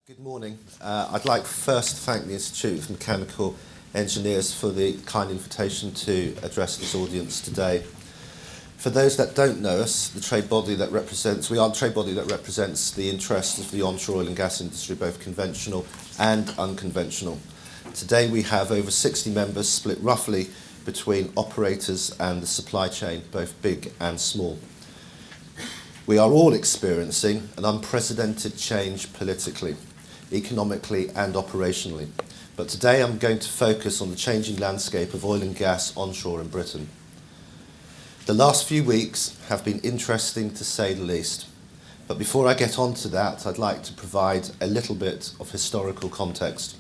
Good morning. I'd like first to thank the Institute of Mechanical Engineers for the kind invitation to address this audience today. For those that don't know us, we are the trade body that represents the interests of the onshore oil and gas industry, both conventional and unconventional. Today we have over 60 members split roughly between operators and the supply chain, both big and small. We are all experiencing an unprecedented change politically, economically and operationally. But today I'm going to focus on the changing landscape of oil and gas onshore in Britain. The last few weeks have been interesting to say the least. But before I get on to that, I'd like to provide a little bit of historical context.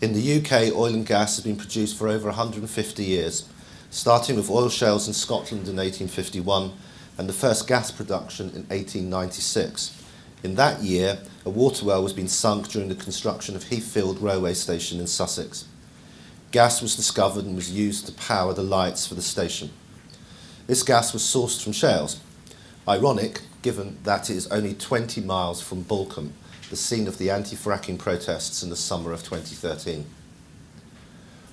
In the UK, oil and gas has been produced for over 150 years, starting with oil shales in Scotland in 1851 and the first gas production in 1896. In that year, a water well was being sunk during the construction of Heathfield railway station in Sussex. Gas was discovered and was used to power the lights for the station. This gas was sourced from shales. Ironic, given that it is only 20 miles from Balcombe, the scene of the anti-fracking protests in the summer of 2013.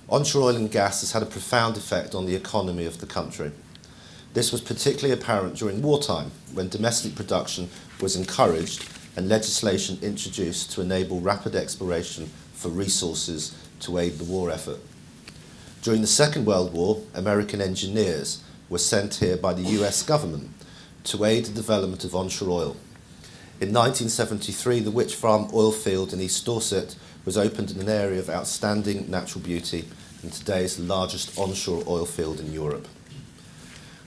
Onshore oil and gas has had a profound effect on the economy of the country. This was particularly apparent during wartime, when domestic production was encouraged and legislation introduced to enable rapid exploration for resources to aid the war effort. During the Second World War, American engineers were sent here by the US government to aid the development of onshore oil. In 1973, the Witch Farm oil field in East Dorset was opened in an area of outstanding natural beauty and today is the largest onshore oil field in Europe.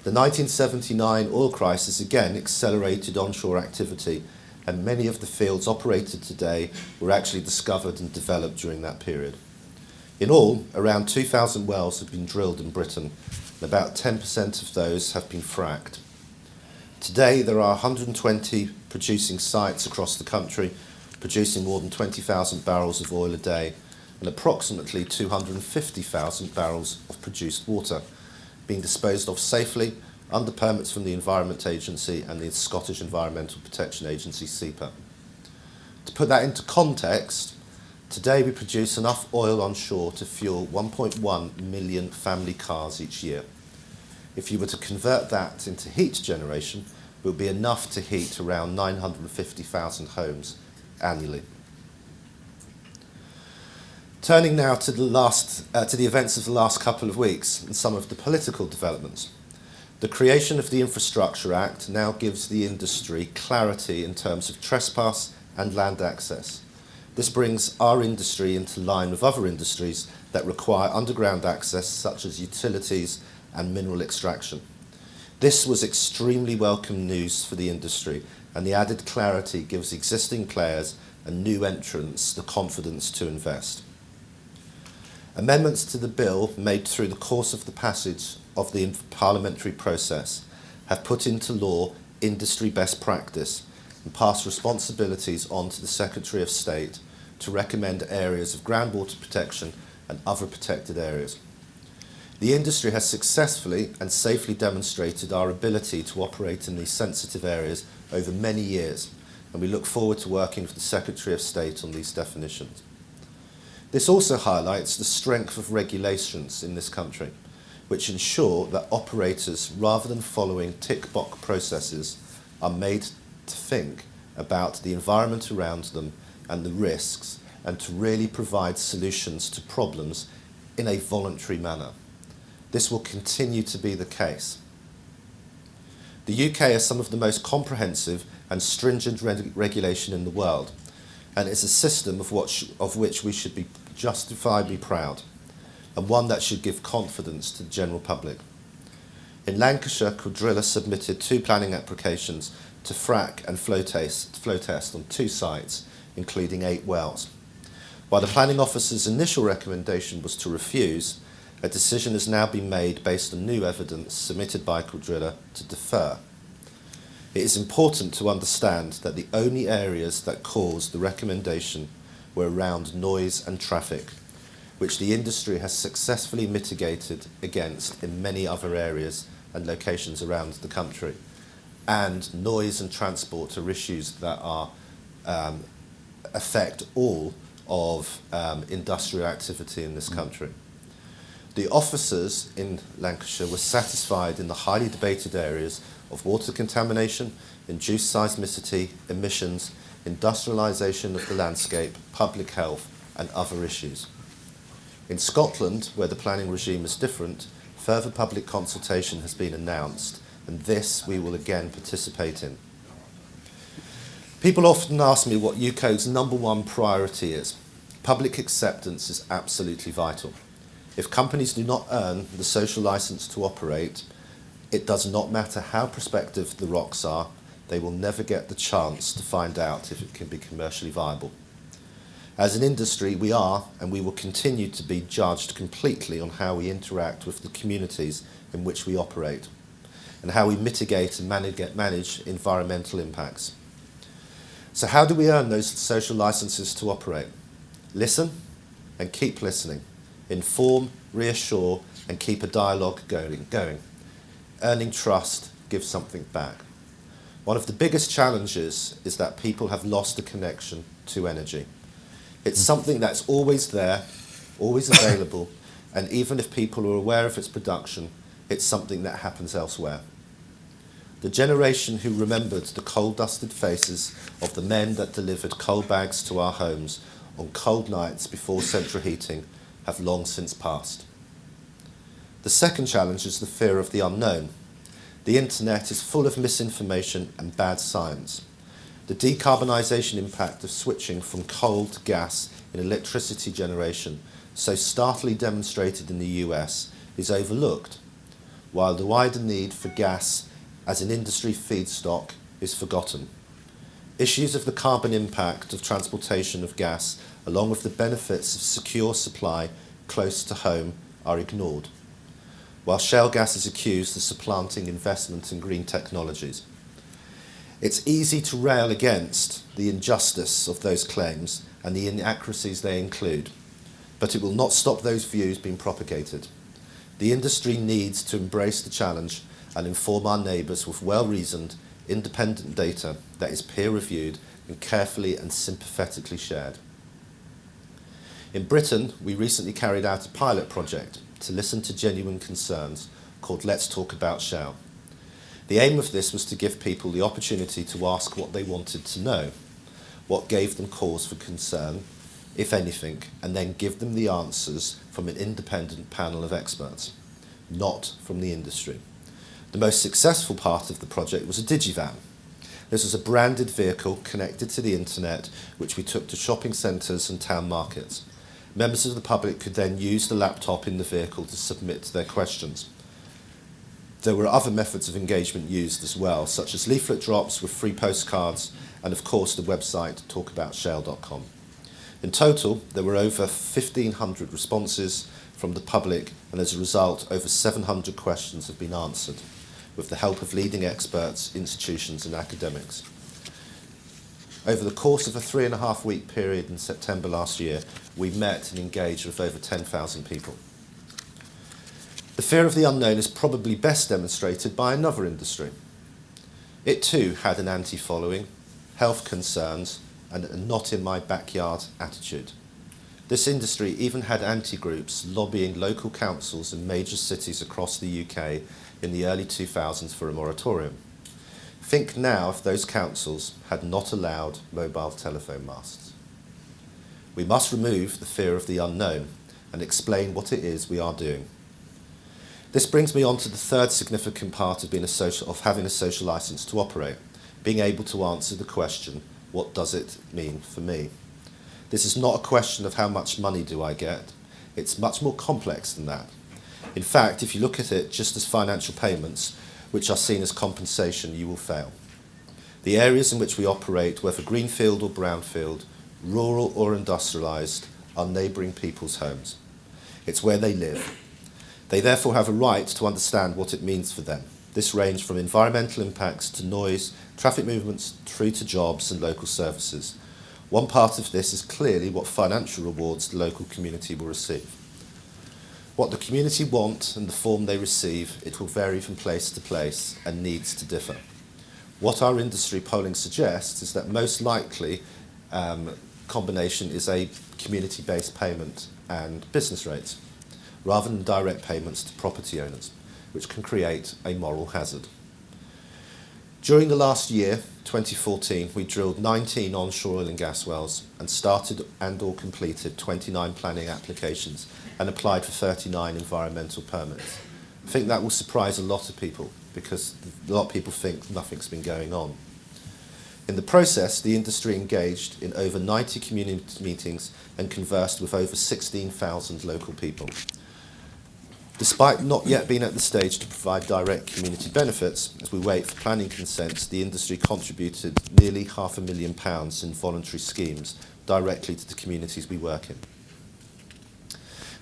The 1979 oil crisis again accelerated onshore activity, and many of the fields operated today were actually discovered and developed during that period. In all, around 2,000 wells have been drilled in Britain, and about 10% of those have been fracked. Today, there are 120 producing sites across the country, producing more than 20,000 barrels of oil a day, and approximately 250,000 barrels of produced water, being disposed of safely under permits from the Environment Agency and the Scottish Environmental Protection Agency, SEPA. To put that into context, today we produce enough oil onshore to fuel 1.1 million family cars each year. If you were to convert that into heat generation, it would be enough to heat around 950,000 homes annually. Turning now to the events of the last couple of weeks and some of the political developments. The creation of the Infrastructure Act now gives the industry clarity in terms of trespass and land access. This brings our industry into line with other industries that require underground access, such as utilities and mineral extraction. This was extremely welcome news for the industry, and the added clarity gives existing players and new entrants the confidence to invest. Amendments to the bill made through the course of the passage of the parliamentary process have put into law industry best practice and passed responsibilities on to the Secretary of State to recommend areas of groundwater protection and other protected areas. The industry has successfully and safely demonstrated our ability to operate in these sensitive areas over many years, and we look forward to working with the Secretary of State on these definitions. This also highlights the strength of regulations in this country, which ensure that operators, rather than following tick-box processes, are made to think about the environment around them and the risks, and to really provide solutions to problems in a voluntary manner. This will continue to be the case. The UK has some of the most comprehensive and stringent regulation in the world, and it's a system of which we should be justifiably proud, and one that should give confidence to the general public. In Lancashire, Cuadrilla submitted 2 planning applications to frack and flow test on 2 sites, including 8 wells. While the planning officer's initial recommendation was to refuse, a decision has now been made based on new evidence submitted by Cuadrilla to defer. It is important to understand that the only areas that caused the recommendation were around noise and traffic, which the industry has successfully mitigated against in many other areas and locations around the country. And noise and transport are issues that are affect all of industrial activity in this country. The officers in Lancashire were satisfied in the highly debated areas of water contamination, induced seismicity, emissions, industrialisation of the landscape, public health and other issues. In Scotland, where the planning regime is different, further public consultation has been announced, and this we will again participate in. People often ask me what UK's #1 priority is. Public acceptance is absolutely vital. If companies do not earn the social licence to operate, it does not matter how prospective the rocks are, they will never get the chance to find out if it can be commercially viable. As an industry, we are and we will continue to be judged completely on how we interact with the communities in which we operate and how we mitigate and manage environmental impacts. So how do we earn those social licences to operate? Listen and keep listening. Inform, reassure and keep a dialogue going. Earning trust gives something back. One of the biggest challenges is that people have lost a connection to energy. It's something that's always there, always available, and even if people are aware of its production, it's something that happens elsewhere. The generation who remembered the coal-dusted faces of the men that delivered coal bags to our homes on cold nights before central heating have long since passed. The second challenge is the fear of the unknown. The internet is full of misinformation and bad science. The decarbonisation impact of switching from coal to gas in electricity generation, so startlingly demonstrated in the US, is overlooked, while the wider need for gas as an industry feedstock is forgotten. Issues of the carbon impact of transportation of gas, along with the benefits of secure supply close to home, are ignored, while shale gas is accused of supplanting investment in green technologies. It's easy to rail against the injustice of those claims and the inaccuracies they include, but it will not stop those views being propagated. The industry needs to embrace the challenge and inform our neighbours with well-reasoned, independent data that is peer-reviewed and carefully and sympathetically shared. In Britain, we recently carried out a pilot project to listen to genuine concerns called Let's Talk About Shale. The aim of this was to give people the opportunity to ask what they wanted to know, what gave them cause for concern, if anything, and then give them the answers from an independent panel of experts, not from the industry. The most successful part of the project was a digivan. This was a branded vehicle connected to the internet, which we took to shopping centres and town markets. Members of the public could then use the laptop in the vehicle to submit their questions. There were other methods of engagement used as well, such as leaflet drops with free postcards and of course the website talkaboutshale.com. In total, there were over 1,500 responses from the public, and as a result, over 700 questions have been answered, with the help of leading experts, institutions and academics. Over the course of a 3.5-week period in September last year, we met and engaged with over 10,000 people. The fear of the unknown is probably best demonstrated by another industry. It too had an anti-following, health concerns, and a not-in-my-backyard attitude. This industry even had anti-groups lobbying local councils in major cities across the UK in the early 2000s for a moratorium. Think now if those councils had not allowed mobile telephone masts. We must remove the fear of the unknown and explain what it is we are doing. This brings me on to the third significant part of having a social licence to operate, being able to answer the question, what does it mean for me? This is not a question of how much money do I get. It's much more complex than that. In fact, if you look at it just as financial payments, which are seen as compensation, you will fail. The areas in which we operate, whether greenfield or brownfield, rural or industrialised, are neighbouring people's homes. It's where they live. They therefore have a right to understand what it means for them. This ranges from environmental impacts to noise, traffic movements, through to jobs and local services. One part of this is clearly what financial rewards the local community will receive. What the community want and the form they receive, it will vary from place to place and needs to differ. What our industry polling suggests is that most likely combination is a community-based payment and business rates, rather than direct payments to property owners, which can create a moral hazard. During the last year, 2014, we drilled 19 onshore oil and gas wells and started and/or completed 29 planning applications and applied for 39 environmental permits. I think that will surprise a lot of people because a lot of people think nothing's been going on. In the process, the industry engaged in over 90 community meetings and conversed with over 16,000 local people. Despite not yet being at the stage to provide direct community benefits, as we wait for planning consents, the industry contributed nearly £500,000 in voluntary schemes directly to the communities we work in.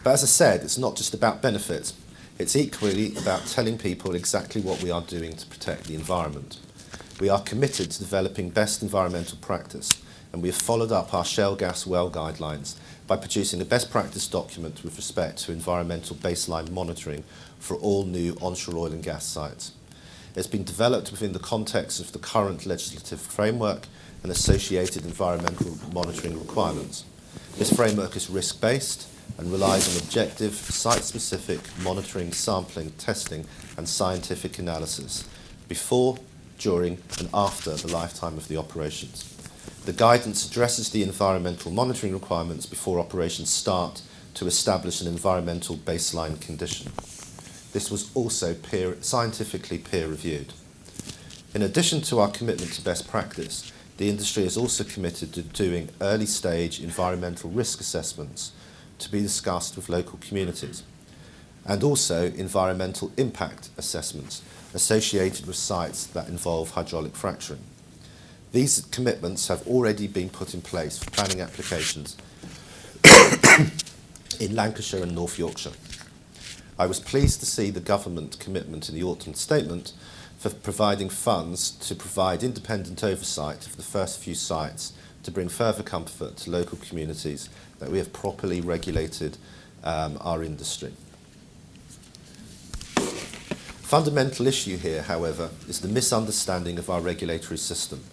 But as I said, it's not just about benefits. It's equally about telling people exactly what we are doing to protect the environment. We are committed to developing best environmental practice, and we have followed up our shale gas well guidelines by producing a best practice document with respect to environmental baseline monitoring for all new onshore oil and gas sites. It's been developed within the context of the current legislative framework and associated environmental monitoring requirements. This framework is risk-based and relies on objective, site-specific monitoring, sampling, testing and scientific analysis before, during and after the lifetime of the operations. The guidance addresses the environmental monitoring requirements before operations start to establish an environmental baseline condition. This was also scientifically peer-reviewed. In addition to our commitment to best practice, the industry is also committed to doing early-stage environmental risk assessments to be discussed with local communities, and also environmental impact assessments associated with sites that involve hydraulic fracturing. These commitments have already been put in place for planning applications in Lancashire and North Yorkshire. I was pleased to see the government commitment in the autumn statement for providing funds to provide independent oversight of the first few sites to bring further comfort to local communities that we have properly regulated our industry. Fundamental issue here, however, is the misunderstanding of our regulatory system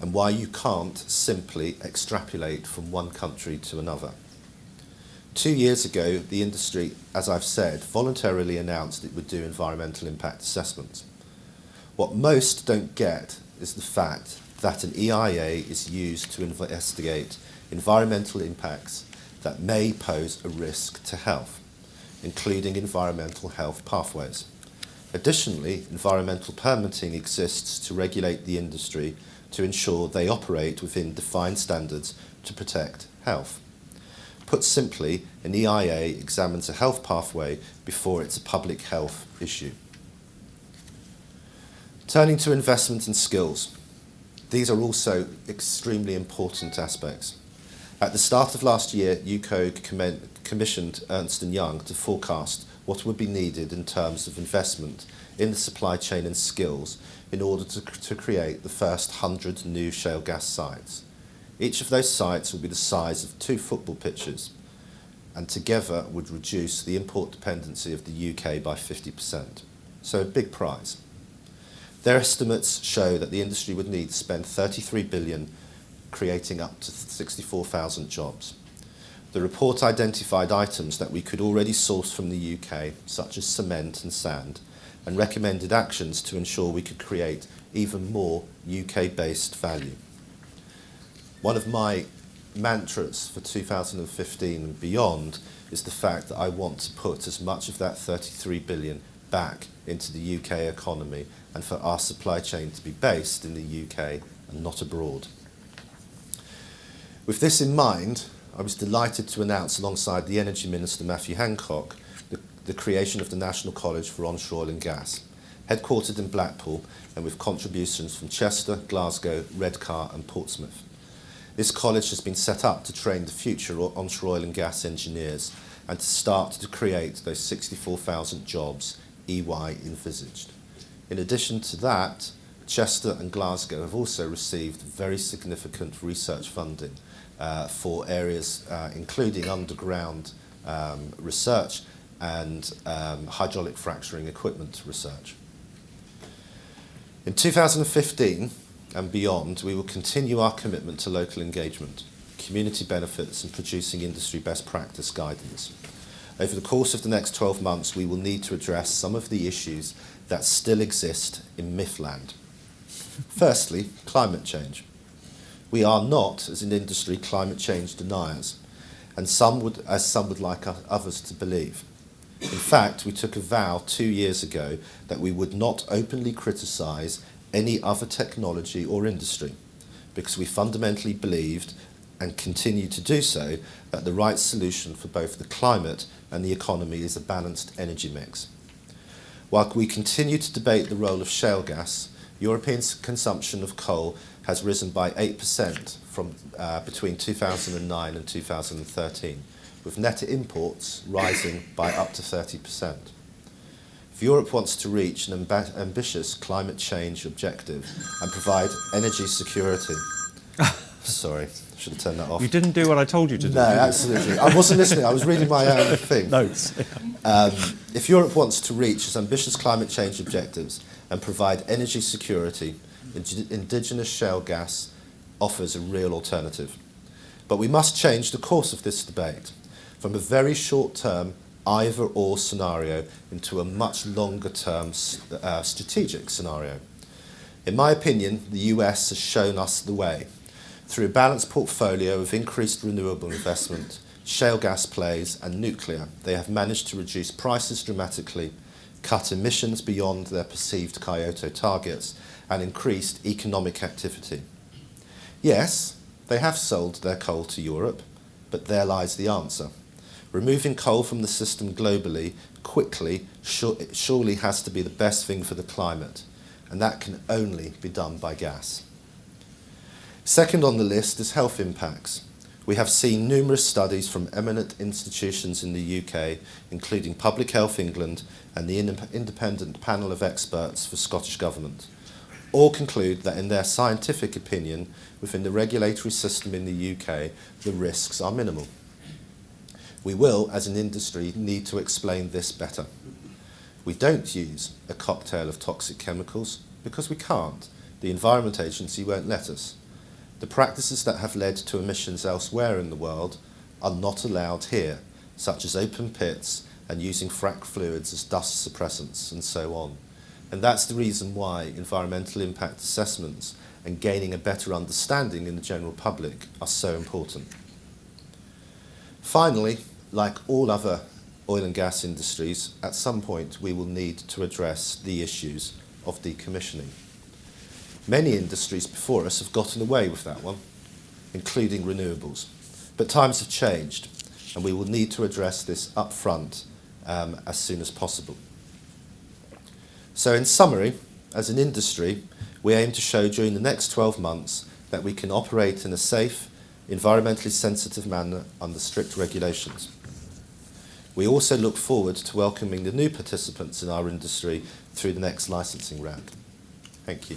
and why you can't simply extrapolate from one country to another. 2 years ago, the industry, as I've said, voluntarily announced it would do environmental impact assessments. What most don't get is the fact that an EIA is used to investigate environmental impacts that may pose a risk to health, including environmental health pathways. Additionally, environmental permitting exists to regulate the industry to ensure they operate within defined standards to protect health. Put simply, an EIA examines a health pathway before it's a public health issue. Turning to investment and skills. These are also extremely important aspects. At the start of last year, UCODE commissioned Ernst & Young to forecast what would be needed in terms of investment in the supply chain and skills in order to create the first 100 new shale gas sites. Each of those sites will be the size of 2 football pitches and together would reduce the import dependency of the UK by 50%. So a big prize. Their estimates show that the industry would need to spend 33 billion creating up to 64,000 jobs. The report identified items that we could already source from the UK, such as cement and sand, and recommended actions to ensure we could create even more UK-based value. One of my mantras for 2015 and beyond is the fact that I want to put as much of that 33 billion back into the UK economy and for our supply chain to be based in the UK and not abroad. With this in mind, I was delighted to announce alongside the Energy Minister Matthew Hancock the creation of the National College for Onshore Oil and Gas, headquartered in Blackpool and with contributions from Chester, Glasgow, Redcar and Portsmouth. This college has been set up to train the future onshore oil and gas engineers and to start to create those 64,000 jobs EY envisaged. In addition to that, Chester and Glasgow have also received very significant research funding for areas including underground research and hydraulic fracturing equipment research. In 2015 and beyond, we will continue our commitment to local engagement, community benefits and producing industry best practice guidance. Over the course of the next 12 months, we will need to address some of the issues that still exist in Mythland. Firstly, climate change. We are not, as an industry, climate change deniers, and some would like others to believe. In fact, we took a vow 2 years ago that we would not openly criticise any other technology or industry, because we fundamentally believed, and continue to do so, that the right solution for both the climate and the economy is a balanced energy mix. While we continue to debate the role of shale gas, European consumption of coal has risen by 8% from between 2009 and 2013, with net imports rising by up to 30%. If Europe wants to reach an ambitious climate change objective and provide energy security... Sorry, I should have turned that off. You didn't do what I told you to do. No, absolutely. I wasn't listening. I was reading my own thing. Notes. If Europe wants to reach its ambitious climate change objectives and provide energy security, indigenous shale gas offers a real alternative. But we must change the course of this debate from a very short-term either-or scenario into a much longer-term strategic scenario. In my opinion, the US has shown us the way. Through a balanced portfolio of increased renewable investment, shale gas plays and nuclear, they have managed to reduce prices dramatically, cut emissions beyond their perceived Kyoto targets, and increased economic activity. Yes, they have sold their coal to Europe, but there lies the answer. Removing coal from the system globally quickly surely has to be the best thing for the climate, and that can only be done by gas. Second on the list is health impacts. We have seen numerous studies from eminent institutions in the UK, including Public Health England and the independent panel of experts for Scottish Government. All conclude that in their scientific opinion, within the regulatory system in the UK, the risks are minimal. We will, as an industry, need to explain this better. We don't use a cocktail of toxic chemicals because we can't. The Environment Agency won't let us. The practices that have led to emissions elsewhere in the world are not allowed here, such as open pits and using frac fluids as dust suppressants and so on. And that's the reason why environmental impact assessments and gaining a better understanding in the general public are so important. Finally, like all other oil and gas industries, at some point we will need to address the issues of decommissioning. Many industries before us have gotten away with that one, including renewables. But times have changed, and we will need to address this up front as soon as possible. So in summary, as an industry, we aim to show during the next 12 months that we can operate in a safe, environmentally sensitive manner under strict regulations. We also look forward to welcoming the new participants in our industry through the next licensing round. Thank you.